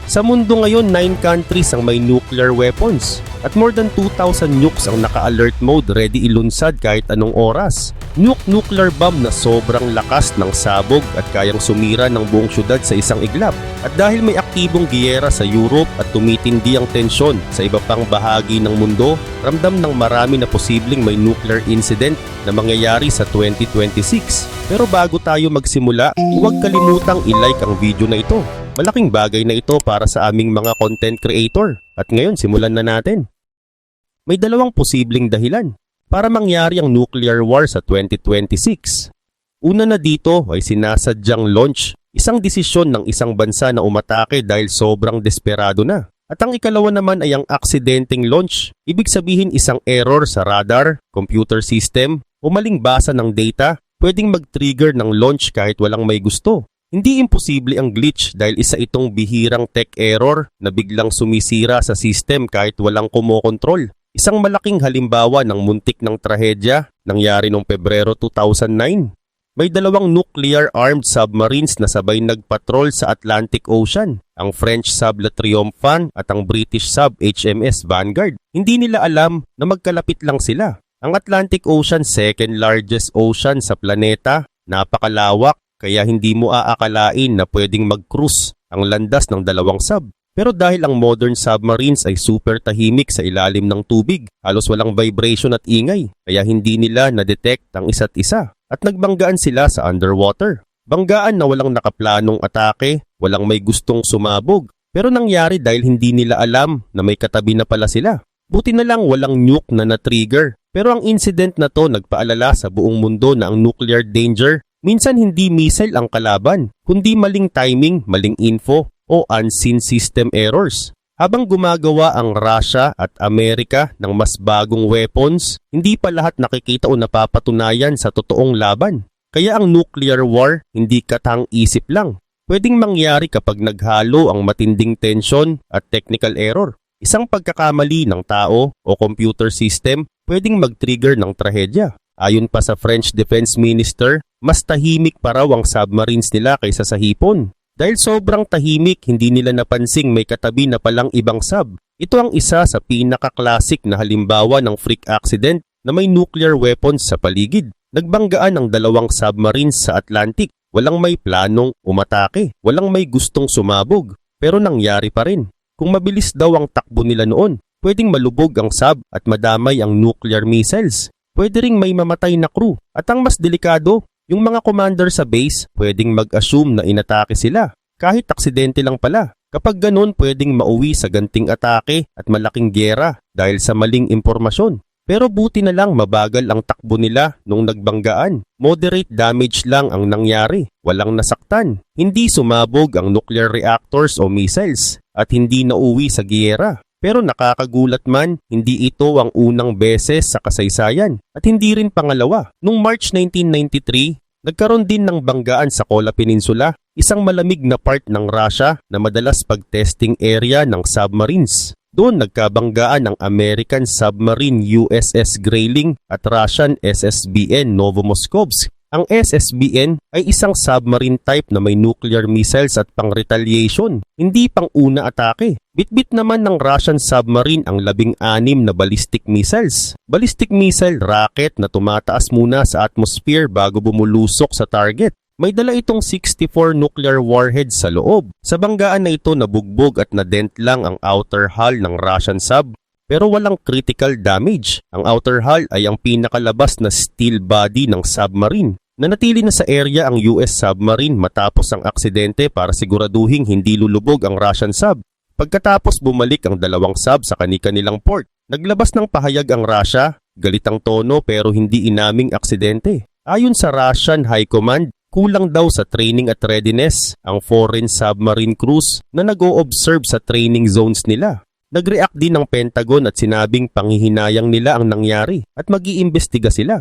Sa mundo ngayon, 9 countries ang may nuclear weapons at more than 2,000 nukes ang naka-alert mode ready ilunsad kahit anong oras. Nuclear bomb na sobrang lakas ng sabog at kayang sumira ng buong syudad sa isang iglap. At dahil may aktibong giyera sa Europe at tumitindi ang tensyon sa iba pang bahagi ng mundo, ramdam ng marami na posibleng may nuclear incident na mangyayari sa 2026. Pero bago tayo magsimula, huwag kalimutang i-like ang video na ito. Malaking bagay na ito para sa aming mga content creator. At ngayon, simulan na natin. May dalawang posibleng dahilan para mangyari ang nuclear war sa 2026. Una na dito ay sinasadyang launch, isang desisyon ng isang bansa na umatake dahil sobrang desperado na. At ang ikalawa naman ay ang aksidenteng launch, ibig sabihin isang error sa radar, computer system o maling basa ng data, pwedeng mag-trigger ng launch kahit walang may gusto. Hindi imposible ang glitch dahil isa itong bihirang tech error na biglang sumisira sa system kahit walang kumokontrol. Isang malaking halimbawa ng muntik ng trahedya nangyari noong Pebrero 2009. May dalawang nuclear-armed submarines na sabay nagpatrol sa Atlantic Ocean, ang French sub Le Triomphant at ang British sub HMS Vanguard. Hindi nila alam na magkalapit lang sila. Ang Atlantic Ocean, second largest ocean sa planeta, napakalawak. Kaya hindi mo aakalain na pwedeng mag-cruise ang landas ng dalawang sub. Pero dahil ang modern submarines ay super tahimik sa ilalim ng tubig, halos walang vibration at ingay, kaya hindi nila na-detect ang isa't isa. At nagbanggaan sila sa underwater. Banggaan na walang nakaplanong atake, walang may gustong sumabog. Pero nangyari dahil hindi nila alam na may katabi na pala sila. Buti na lang walang nuke na na-trigger. Pero ang incident na to nagpaalala sa buong mundo na ang nuclear danger minsan hindi missile ang kalaban, kundi maling timing, maling info o unseen system errors. Habang gumagawa ang Russia at Amerika ng mas bagong weapons, hindi pa lahat nakikita o napapatunayan sa totoong laban. Kaya ang nuclear war hindi katang-isip lang. Pwedeng mangyari kapag naghalo ang matinding tension at technical error. Isang pagkakamali ng tao o computer system pwedeng mag-trigger ng trahedya. Ayon pa sa French Defense Minister, mas tahimik pa raw ang submarines nila kaysa sa hipon. Dahil sobrang tahimik, hindi nila napansing may katabi na palang ibang sub. Ito ang isa sa pinaka-classic na halimbawa ng freak accident na may nuclear weapons sa paligid. Nagbanggaan ang dalawang submarines sa Atlantic. Walang may planong umatake, walang may gustong sumabog. Pero nangyari pa rin. Kung mabilis daw ang takbo nila noon, pwedeng malubog ang sub at madamay ang nuclear missiles. Pwede ring may mamatay na crew. At ang mas delikado, yung mga commander sa base pwedeng mag-assume na inatake sila. Kahit aksidente lang pala. Kapag ganun, pwedeng mauwi sa ganting atake at malaking giyera dahil sa maling impormasyon. Pero buti na lang mabagal ang takbo nila nung nagbanggaan. Moderate damage lang ang nangyari. Walang nasaktan. Hindi sumabog ang nuclear reactors o missiles at hindi nauwi sa giyera. Pero nakakagulat man, hindi ito ang unang beses sa kasaysayan at hindi rin pangalawa. Noong March 1993, nagkaroon din ng banggaan sa Kola Peninsula, isang malamig na part ng Russia na madalas pag-testing area ng submarines. Doon nagkabanggaan ang American submarine USS Grayling at Russian SSBN Novomoskovsk. Ang SSBN ay isang submarine type na may nuclear missiles at pang-retaliation, hindi pang-una atake. Bitbit naman ng Russian submarine ang 16 na ballistic missiles. Ballistic missile rocket na tumataas muna sa atmosphere bago bumulusok sa target. May dala itong 64 nuclear warheads sa loob. Sa banggaan na ito nabugbog at nadent lang ang outer hull ng Russian sub. Pero walang critical damage. Ang outer hull ay ang pinakalabas na steel body ng submarine. Nanatili na sa area ang US submarine matapos ang aksidente para siguraduhing hindi lulubog ang Russian sub. Pagkatapos bumalik ang dalawang sub sa kani-kanilang port. Naglabas ng pahayag ang Russia, galit ang tono pero hindi inaming aksidente. Ayon sa Russian High Command, kulang daw sa training at readiness ang foreign submarine crews na nag-o-observe sa training zones nila. Nag-react din ng Pentagon at sinabing panghihinayang nila ang nangyari at mag-iimbestiga sila.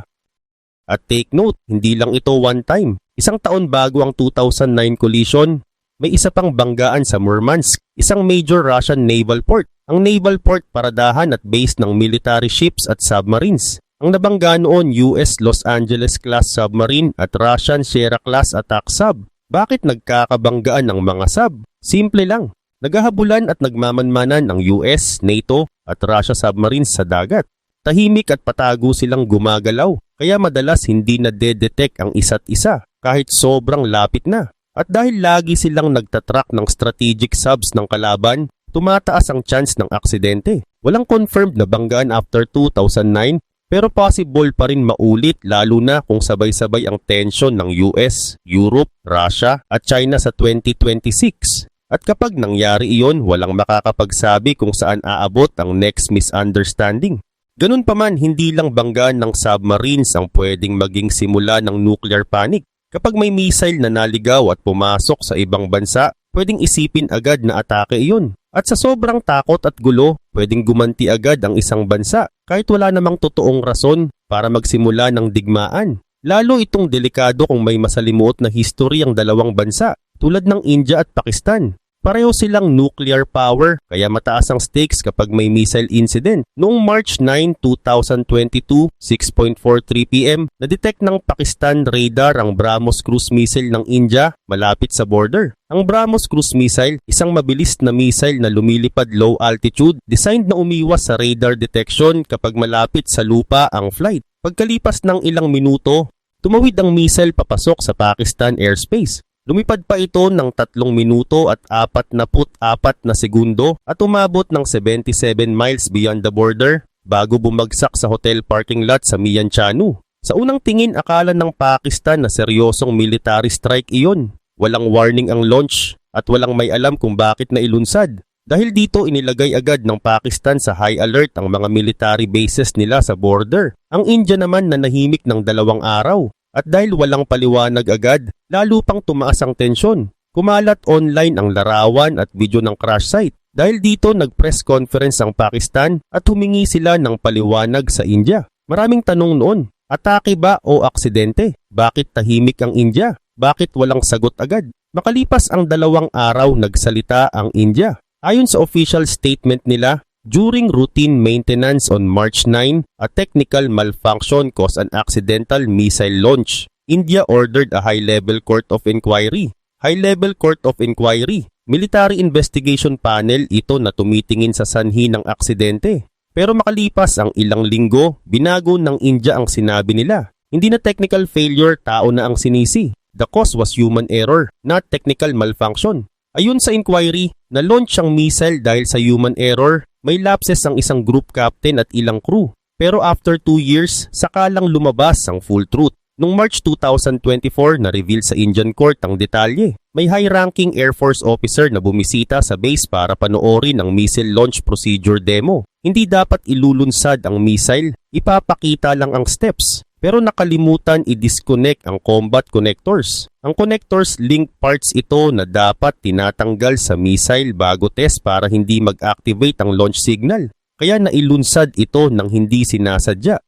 At take note, hindi lang ito one time. Isang taon bago ang 2009 collision, may isa pang banggaan sa Murmansk, isang major Russian naval port. Ang naval port paradahan at base ng military ships at submarines. Ang nabangga noon US Los Angeles class submarine at Russian Sierra class attack sub. Bakit nagkakabanggaan ng mga sub? Simple lang. Naghahabulan at nagmamanmanan ang US, NATO at Russia submarines sa dagat. Tahimik at patago silang gumagalaw, kaya madalas hindi na detect ang isa't isa kahit sobrang lapit na. At dahil lagi silang nagtatrack ng strategic subs ng kalaban, tumataas ang chance ng aksidente. Walang confirmed na banggaan after 2009, pero possible pa rin maulit lalo na kung sabay-sabay ang tension ng US, Europe, Russia at China sa 2026. At kapag nangyari iyon, walang makakapagsabi kung saan aabot ang next misunderstanding. Ganun pa man, hindi lang banggaan ng submarines ang pwedeng maging simula ng nuclear panic. Kapag may missile na naligaw at pumasok sa ibang bansa, pwedeng isipin agad na atake iyon. At sa sobrang takot at gulo, pwedeng gumanti agad ang isang bansa kahit wala namang totoong rason para magsimula ng digmaan. Lalo itong delikado kung may masalimuot na history ang dalawang bansa tulad ng India at Pakistan. Pareho silang nuclear power kaya mataas ang stakes kapag may missile incident. Noong March 9, 2022, 6:43 PM, na-detect ng Pakistan radar ang BrahMos cruise missile ng India malapit sa border. Ang BrahMos cruise missile, isang mabilis na missile na lumilipad low altitude, designed na umiwas sa radar detection kapag malapit sa lupa ang flight. Pagkalipas ng ilang minuto, tumawid ang missile papasok sa Pakistan airspace. Lumipad pa ito ng 3 minuto at 44 na segundo at umabot ng 77 miles beyond the border bago bumagsak sa hotel parking lot sa Mianchanu. Sa unang tingin, akala ng Pakistan na seryosong military strike iyon. Walang warning ang launch at walang may alam kung bakit na ilunsad. Dahil dito inilagay agad ng Pakistan sa high alert ang mga military bases nila sa border. Ang India naman nanahimik ng 2 araw. At dahil walang paliwanag agad, lalo pang tumaas ang tensyon. Kumalat online ang larawan at video ng crash site. Dahil dito nag-press conference ang Pakistan at humingi sila ng paliwanag sa India. Maraming tanong noon, atake ba o aksidente? Bakit tahimik ang India? Bakit walang sagot agad? Makalipas ang 2 araw nagsalita ang India. Ayon sa official statement nila, during routine maintenance on March 9, a technical malfunction caused an accidental missile launch. India ordered a high-level court of inquiry. High-level court of inquiry, military investigation panel ito na tumitingin sa sanhi ng aksidente. Pero makalipas ang ilang linggo, binago ng India ang sinabi nila. Hindi na technical failure, tao na ang sinisi. The cause was human error, not technical malfunction. Ayon sa inquiry, na-launch ang missile dahil sa human error. May lapses ang isang group captain at ilang crew. Pero after 2 years, saka lang lumabas ang full truth. Noong March 2024, na-reveal sa Indian court ang detalye. May high-ranking Air Force officer na bumisita sa base para panoorin ang missile launch procedure demo. Hindi dapat ilulunsad ang missile, ipapakita lang ang steps. Pero nakalimutan i-disconnect ang combat connectors. Ang connectors link parts ito na dapat tinatanggal sa missile bago test para hindi mag-activate ang launch signal. Kaya nailunsad ito nang hindi sinasadya.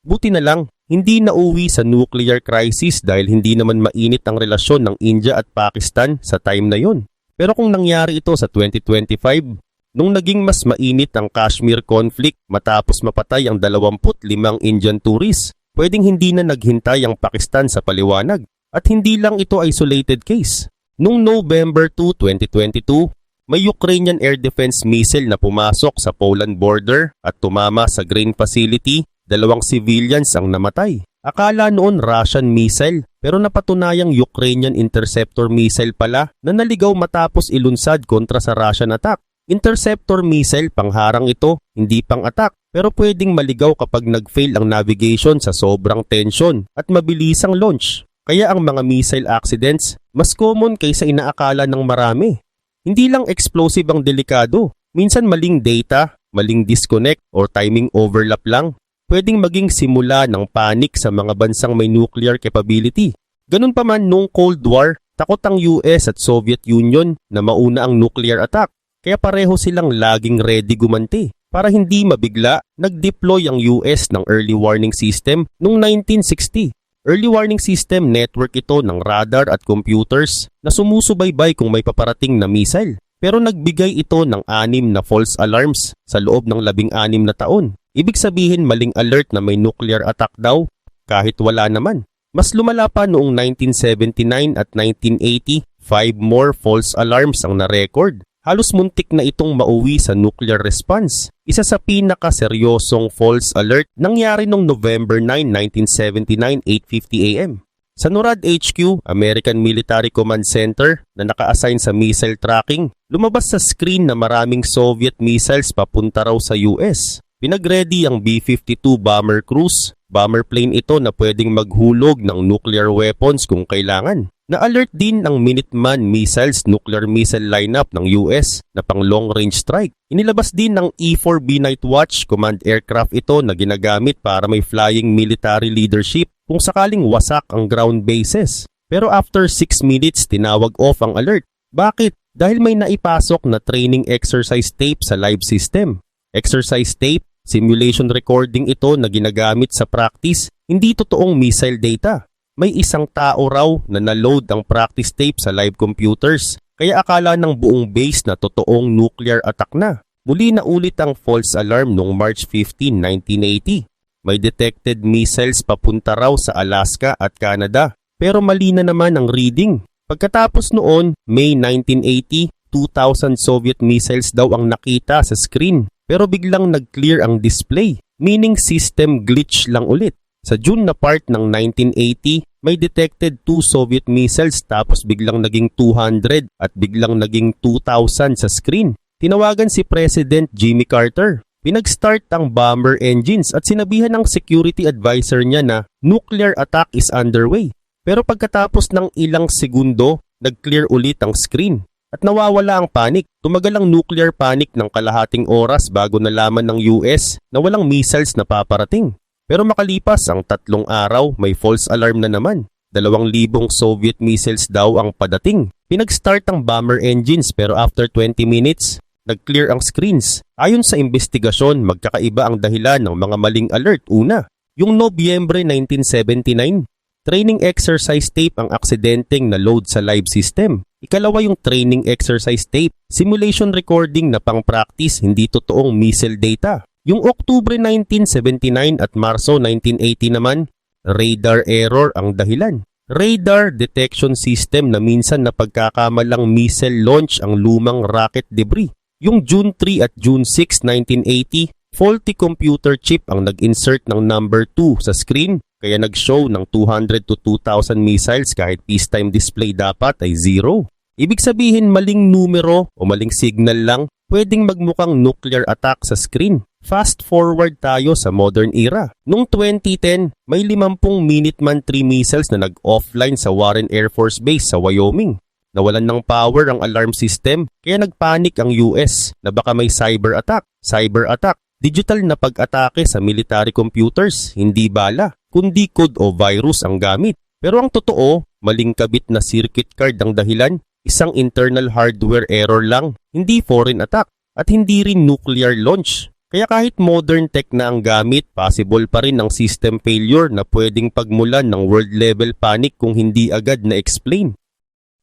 Buti na lang, hindi nauwi sa nuclear crisis dahil hindi naman mainit ang relasyon ng India at Pakistan sa time na yon. Pero kung nangyari ito sa 2025, nung naging mas mainit ang Kashmir conflict matapos mapatay ang 25 Indian tourists, pwedeng hindi na naghintay ang Pakistan sa paliwanag. At hindi lang ito isolated case. Noong November 2, 2022, may Ukrainian air defense missile na pumasok sa Poland border at tumama sa grain facility, 2 civilians ang namatay. Akala noon Russian missile pero napatunayang Ukrainian interceptor missile pala na naligaw matapos ilunsad kontra sa Russian attack. Interceptor missile, pangharang ito, hindi pang attack. Pero pwedeng maligaw kapag nag-fail ang navigation sa sobrang tensyon at mabilisang launch. Kaya ang mga missile accidents, mas common kaysa inaakala ng marami. Hindi lang explosive ang delikado. Minsan maling data, maling disconnect, or timing overlap lang. Pwedeng maging simula ng panic sa mga bansang may nuclear capability. Ganun pa man noong Cold War, takot ang US at Soviet Union na mauna ang nuclear attack. Kaya pareho silang laging ready gumanti. Para hindi mabigla, nag-deploy ang US ng early warning system noong 1960. Early warning system network ito ng radar at computers na sumusubaybay kung may paparating na missile. Pero nagbigay ito ng 6 na false alarms sa loob ng 16 na taon. Ibig sabihin maling alert na may nuclear attack daw kahit wala naman. Mas lumala pa noong 1979 at 1980, 5 more false alarms ang na-record. Halos muntik na itong mauwi sa nuclear response. Isa sa pinakaseryosong false alert nangyari noong November 9, 1979, 8:50 AM. Sa NORAD HQ, American Military Command Center na naka-assign sa missile tracking, lumabas sa screen na maraming Soviet missiles papunta raw sa US. Pinag-ready ang B-52 bomber cruise. Bomber plane ito na pwedeng maghulog ng nuclear weapons kung kailangan. Na-alert din ang Minuteman Missiles nuclear missile lineup ng US na pang long-range strike. Inilabas din ng E-4B Nightwatch command aircraft ito na ginagamit para may flying military leadership kung sakaling wasak ang ground bases. Pero after 6 minutes, tinawag off ang alert. Bakit? Dahil may naipasok na training exercise tape sa live system. Exercise tape, simulation recording ito na ginagamit sa practice, hindi totoong missile data. May isang tao raw na na-load ang practice tape sa live computers, kaya akala ng buong base na totoong nuclear attack na. Muli na ulit ang false alarm noong March 15, 1980. May detected missiles papunta raw sa Alaska at Canada, pero mali na naman ang reading. Pagkatapos noon, May 1980, 2,000 Soviet missiles daw ang nakita sa screen, pero biglang nag-clear ang display, meaning system glitch lang ulit. Sa June na part ng 1980, may detected 2 Soviet missiles tapos biglang naging 200 at biglang naging 2,000 sa screen. Tinawagan si President Jimmy Carter. Pinag-start ang bomber engines at sinabihan ng security advisor niya na nuclear attack is underway. Pero pagkatapos ng ilang segundo, nag-clear ulit ang screen. At nawawala ang panic. Tumagal ang nuclear panic ng kalahating oras bago nalaman ng US na walang missiles na paparating. Pero makalipas ang 3 araw, may false alarm na naman. 2,000 Soviet missiles daw ang padating. Pinag-start ang bomber engines pero after 20 minutes, nag-clear ang screens. Ayon sa investigasyon, magkakaiba ang dahilan ng mga maling alert. Una, yung Nobyembre 1979, training exercise tape ang aksidenteng na-load sa live system. Ikalawa yung training exercise tape, simulation recording na pang-practice, hindi totoong missile data. Yung Oktubre 1979 at Marso 1980 naman, radar error ang dahilan. Radar detection system na minsan napagkakamalang missile launch ang lumang rocket debris. Yung June 3 at June 6, 1980, faulty computer chip ang nag-insert ng number 2 sa screen kaya nag-show ng 200 to 2,000 missiles kahit peacetime display dapat ay 0. Ibig sabihin maling numero o maling signal lang pwedeng magmukhang nuclear attack sa screen. Fast forward tayo sa modern era. Noong 2010, may 50 Minuteman III missiles na nag-offline sa Warren Air Force Base sa Wyoming. Nawalan ng power ang alarm system kaya nagpanik ang US na baka may cyber attack. Cyber attack, digital na pag-atake sa military computers, hindi bala, kundi code o virus ang gamit. Pero ang totoo, maling kabit na circuit card ang dahilan, isang internal hardware error lang, hindi foreign attack at hindi rin nuclear launch. Kaya kahit modern tech na ang gamit, possible pa rin ang system failure na pwedeng pagmulan ng world-level panic kung hindi agad na-explain.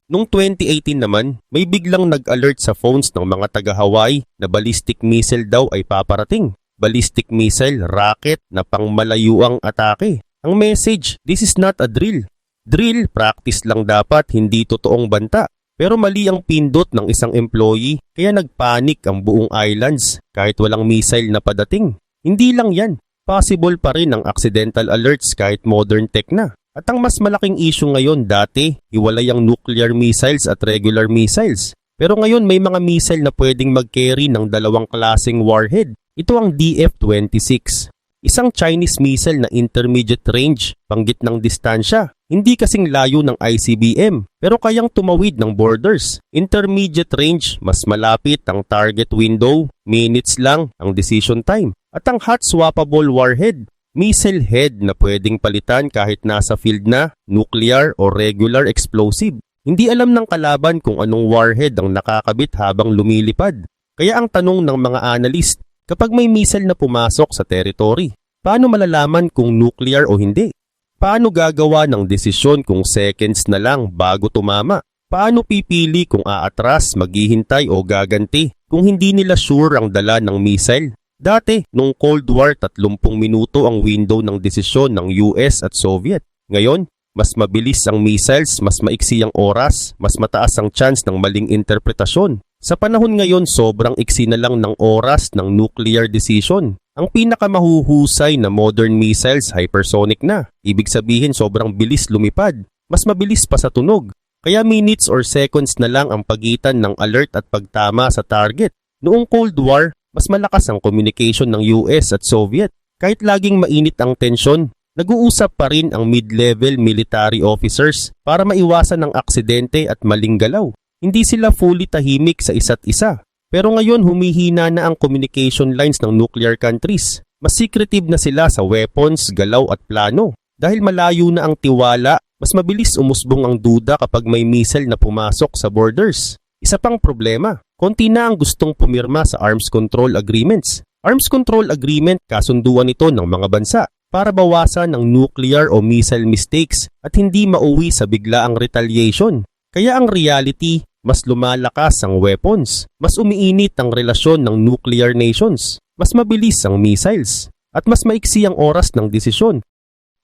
Noong 2018 naman, may biglang nag-alert sa phones ng mga taga-Hawaii na ballistic missile daw ay paparating. Ballistic missile, rocket na pangmalayuang atake. Ang message, this is not a drill. Drill, practice lang dapat, hindi totoong banta. Pero mali ang pindot ng isang employee kaya nagpanik ang buong islands kahit walang missile na padating. Hindi lang yan, possible pa rin ang accidental alerts kahit modern tech na. At ang mas malaking issue ngayon dati, hiwalay ang nuclear missiles at regular missiles. Pero ngayon may mga missile na pwedeng mag-carry ng 2 klaseng warhead. Ito ang DF-26. Isang Chinese missile na intermediate range, panggitnang distansya. Hindi kasing layo ng ICBM, pero kayang tumawid ng borders. Intermediate range, mas malapit ang target window, minutes lang ang decision time. At ang hot swappable warhead, missile head na pwedeng palitan kahit nasa field na, nuclear o regular explosive. Hindi alam ng kalaban kung anong warhead ang nakakabit habang lumilipad. Kaya ang tanong ng mga analyst, kapag may missile na pumasok sa territory, paano malalaman kung nuclear o hindi? Paano gagawa ng desisyon kung seconds na lang bago tumama? Paano pipili kung aatras, maghihintay o gaganti kung hindi nila sure ang dala ng missile? Dati, nung Cold War, 30 minuto ang window ng desisyon ng US at Soviet. Ngayon, mas mabilis ang missiles, mas maiksi ang oras, mas mataas ang chance ng maling interpretasyon. Sa panahon ngayon, sobrang iksi na lang ng oras ng nuclear decision. Ang pinakamahuhusay na modern missiles hypersonic na. Ibig sabihin sobrang bilis lumipad. Mas mabilis pa sa tunog. Kaya minutes or seconds na lang ang pagitan ng alert at pagtama sa target. Noong Cold War, mas malakas ang communication ng US at Soviet. Kahit laging mainit ang tensyon, nag-uusap pa rin ang mid-level military officers para maiwasan ang aksidente at maling galaw. Hindi sila fully tahimik sa isa't isa. Pero ngayon humihina na ang communication lines ng nuclear countries. Mas secretive na sila sa weapons, galaw at plano. Dahil malayo na ang tiwala, mas mabilis umusbong ang duda kapag may missile na pumasok sa borders. Isa pang problema, konti na ang gustong pumirma sa arms control agreements. Arms control agreement kasunduan ito ng mga bansa para bawasan ang nuclear o missile mistakes at hindi mauwi sa biglaang retaliation. Kaya ang reality, mas lumalakas ang weapons, mas umiinit ang relasyon ng nuclear nations, mas mabilis ang missiles, at mas maiksi ang oras ng desisyon.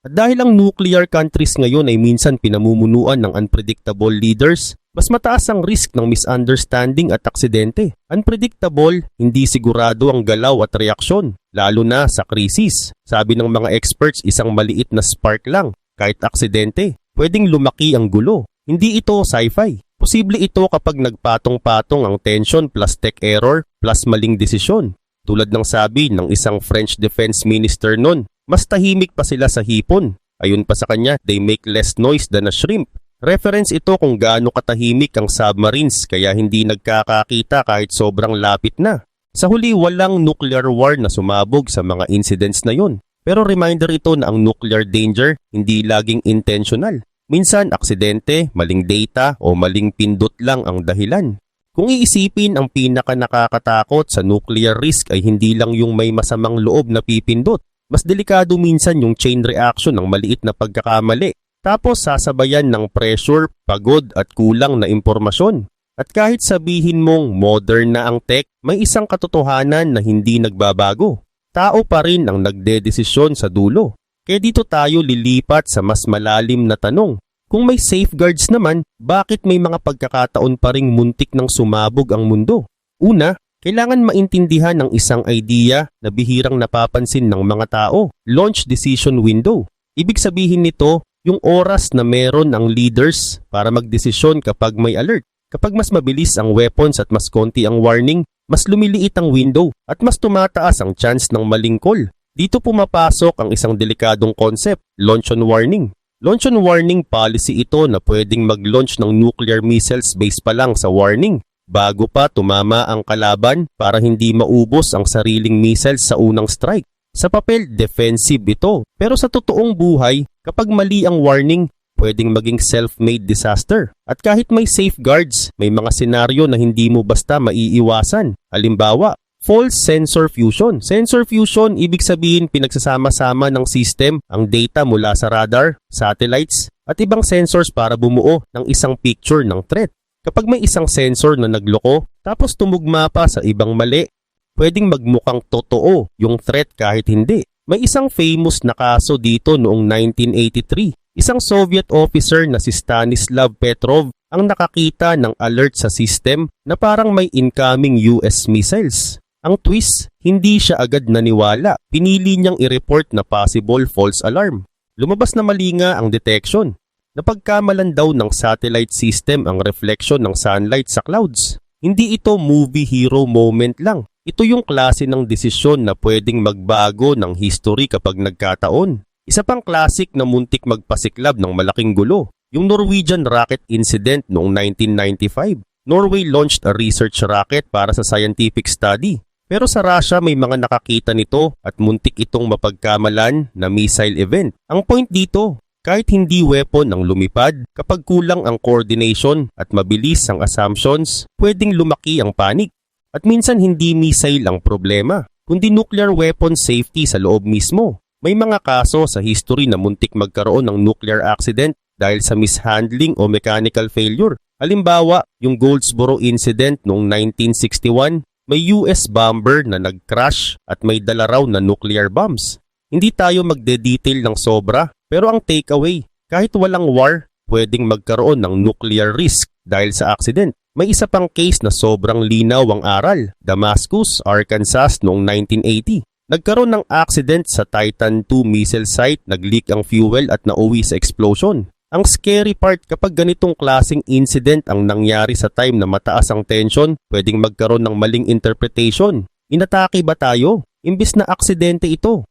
At dahil ang nuclear countries ngayon ay minsan pinamumunuan ng unpredictable leaders, mas mataas ang risk ng misunderstanding at aksidente. Unpredictable, hindi sigurado ang galaw at reaksyon, lalo na sa krisis. Sabi ng mga experts, isang maliit na spark lang, kahit aksidente, pwedeng lumaki ang gulo. Hindi ito sci-fi. Posible ito kapag nagpatong-patong ang tension plus tech error plus maling desisyon. Tulad ng sabi ng isang French defense minister nun, mas tahimik pa sila sa hipon. Ayun pa sa kanya, they make less noise than a shrimp. Reference ito kung gaano katahimik ang submarines kaya hindi nagkakakita kahit sobrang lapit na. Sa huli, walang nuclear war na sumabog sa mga incidents na yun. Pero reminder ito na ang nuclear danger hindi laging intentional. Minsan, aksidente, maling data o maling pindot lang ang dahilan. Kung iisipin, ang pinaka nakakatakot sa nuclear risk ay hindi lang yung may masamang loob na pipindot. Mas delikado minsan yung chain reaction ng maliit na pagkakamali. Tapos sasabayan ng pressure, pagod at kulang na impormasyon. At kahit sabihin mong modern na ang tech, may isang katotohanan na hindi nagbabago. Tao pa rin ang nagdedesisyon sa dulo. Kaya dito tayo lilipat sa mas malalim na tanong. Kung may safeguards naman, bakit may mga pagkakataon pa ring muntik ng sumabog ang mundo? Una, kailangan maintindihan ng isang idea na bihirang napapansin ng mga tao, launch decision window. Ibig sabihin nito, yung oras na meron ang leaders para magdesisyon kapag may alert. Kapag mas mabilis ang weapons at mas konti ang warning, mas lumiliit ang window at mas tumataas ang chance ng maling call. Dito pumapasok ang isang delikadong concept, launch on warning. Launch on warning policy ito na pwedeng mag-launch ng nuclear missiles based pa lang sa warning bago pa tumama ang kalaban para hindi maubos ang sariling missiles sa unang strike. Sa papel, defensive ito. Pero sa totoong buhay, kapag mali ang warning, pwedeng maging self-made disaster. At kahit may safeguards, may mga senaryo na hindi mo basta maiiwasan. Halimbawa, false sensor fusion. Sensor fusion, ibig sabihin pinagsasama-sama ng system ang data mula sa radar, satellites, at ibang sensors para bumuo ng isang picture ng threat. Kapag may isang sensor na nagloko, tapos tumugma pa sa ibang mali, pwedeng magmukhang totoo yung threat kahit hindi. May isang famous na kaso dito noong 1983. Isang Soviet officer na si Stanislav Petrov ang nakakita ng alert sa system na parang may incoming US missiles. Ang twist, hindi siya agad naniwala. Pinili niyang i-report na possible false alarm. Lumabas na mali nga ang detection. Napagkamalan daw ng satellite system ang reflection ng sunlight sa clouds. Hindi ito movie hero moment lang. Ito yung klase ng desisyon na pwedeng magbago ng history kapag nagkataon. Isa pang classic na muntik magpasiklab ng malaking gulo, yung Norwegian rocket incident noong 1995. Norway launched a research rocket para sa scientific study. Pero sa Russia may mga nakakita nito at muntik itong mapagkamalan na missile event. Ang point dito, kahit hindi weapon ang lumipad, kapag kulang ang coordination at mabilis ang assumptions, pwedeng lumaki ang panic. At minsan hindi missile ang problema, kundi nuclear weapon safety sa loob mismo. May mga kaso sa history na muntik magkaroon ng nuclear accident dahil sa mishandling o mechanical failure. Halimbawa, yung Goldsboro incident noong 1961, may US bomber na nag-crash at may dala raw na nuclear bombs. Hindi tayo magde-detail ng sobra, pero ang takeaway, kahit walang war, pwedeng magkaroon ng nuclear risk dahil sa accident. May isa pang case na sobrang linaw ang aral, Damascus, Arkansas noong 1980. Nagkaroon ng accident sa Titan II missile site, nag-leak ang fuel at nauwi sa explosion. Ang scary part, kapag ganitong klaseng incident ang nangyari sa time na mataas ang tension, pwedeng magkaroon ng maling interpretation. Inatake ba tayo? Imbis na aksidente ito.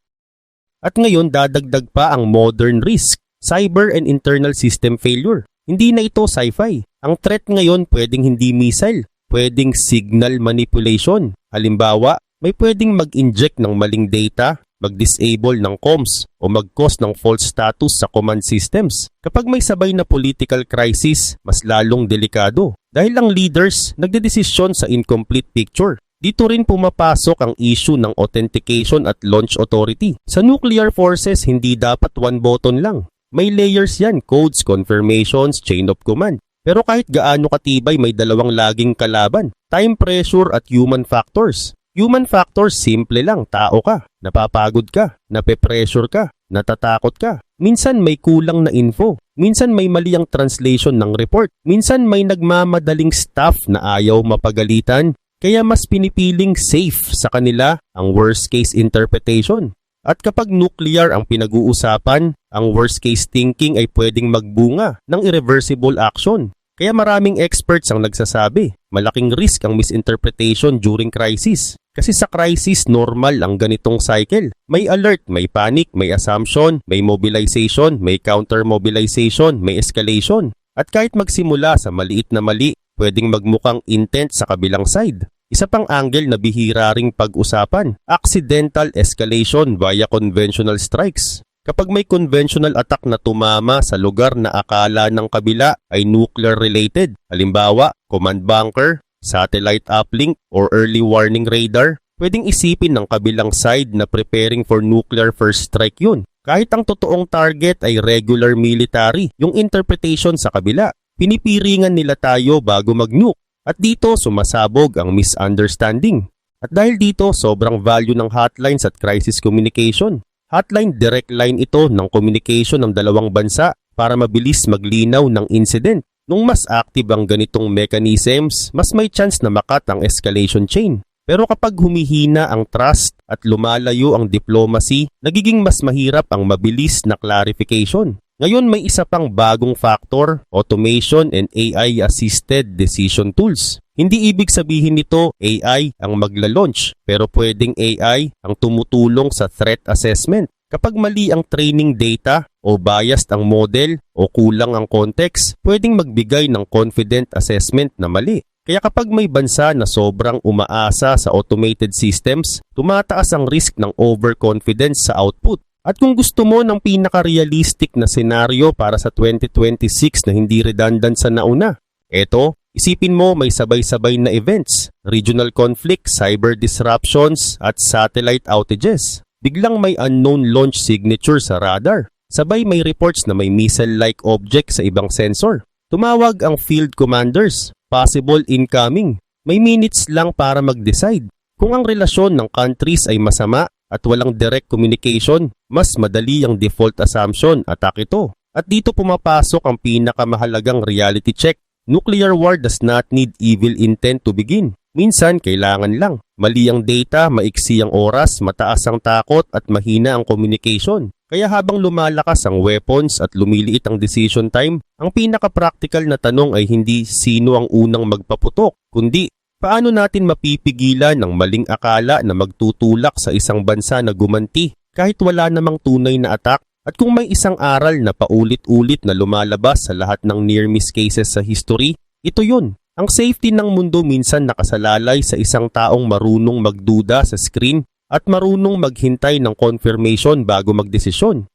At ngayon dadagdag pa ang modern risk, cyber and internal system failure. Hindi na ito sci-fi. Ang threat ngayon pwedeng hindi missile, pwedeng signal manipulation. Halimbawa, may pwedeng mag-inject ng maling data, mag-disable ng comms, o mag-cause ng false status sa command systems. Kapag may sabay na political crisis, mas lalong delikado. Dahil ang leaders nagdedesisyon sa incomplete picture. Dito rin pumapasok ang issue ng authentication at launch authority. Sa nuclear forces, hindi dapat one button lang. May layers yan, codes, confirmations, chain of command. Pero kahit gaano katibay, may dalawang laging kalaban, time pressure at human factors. Human factors, simple lang, tao ka, napapagod ka, nape-pressure ka, natatakot ka. Minsan may kulang na info, minsan may mali ang translation ng report, minsan may nagmamadaling staff na ayaw mapagalitan, kaya mas pinipiling safe sa kanila ang worst case interpretation. At kapag nuclear ang pinag-uusapan, ang worst case thinking ay pwedeng magbunga ng irreversible action. Kaya maraming experts ang nagsasabi, malaking risk ang misinterpretation during crisis. Kasi sa crisis, normal ang ganitong cycle. May alert, may panic, may assumption, may mobilization, may counter-mobilization, may escalation. At kahit magsimula sa maliit na mali, pwedeng magmukhang intent sa kabilang side. Isa pang angle na bihira ring pag-usapan, accidental escalation via conventional strikes. Kapag may conventional attack na tumama sa lugar na akala ng kabila ay nuclear-related, halimbawa, command bunker, satellite uplink, or early warning radar, pwedeng isipin ng kabilang side na preparing for nuclear first strike yun. Kahit ang totoong target ay regular military, yung interpretation sa kabila, pinipiringan nila tayo bago mag-nuke. At dito sumasabog ang misunderstanding. At dahil dito sobrang value ng hotlines at crisis communication. Hotline, direct line ito ng communication ng dalawang bansa para mabilis maglinaw ng incident. Nung mas active ang ganitong mechanisms, mas may chance na makat ang escalation chain. Pero kapag humihina ang trust at lumalayo ang diplomacy, nagiging mas mahirap ang mabilis na clarification. Ngayon may isa pang bagong factor, automation and AI-assisted decision tools. Hindi ibig sabihin nito AI ang magla-launch, pero pwedeng AI ang tumutulong sa threat assessment. Kapag mali ang training data o biased ang model o kulang ang context, pwedeng magbigay ng confident assessment na mali. Kaya kapag may bansa na sobrang umaasa sa automated systems, tumataas ang risk ng overconfidence sa output. At kung gusto mo ng pinaka-realistic na senaryo para sa 2026 na hindi redundant sa nauna, eto, isipin mo may sabay-sabay na events, regional conflict, cyber disruptions, at satellite outages. Biglang may unknown launch signature sa radar. Sabay may reports na may missile-like object sa ibang sensor. Tumawag ang field commanders, possible incoming. May minutes lang para mag-decide. Kung ang relasyon ng countries ay masama at walang direct communication, mas madali ang default assumption, attack ito. At dito pumapasok ang pinakamahalagang reality check. Nuclear war does not need evil intent to begin. Minsan, kailangan lang. Mali ang data, maiksi ang oras, mataas ang takot at mahina ang communication. Kaya habang lumalakas ang weapons at lumiliit ang decision time, ang pinaka-practical na tanong ay hindi sino ang unang magpaputok, kundi paano natin mapipigilan ng maling akala na magtutulak sa isang bansa na gumanti kahit wala namang tunay na attack? At kung may isang aral na paulit-ulit na lumalabas sa lahat ng near-miss cases sa history, ito yun. Ang safety ng mundo minsan nakasalalay sa isang taong marunong magduda sa screen at marunong maghintay ng confirmation bago magdesisyon.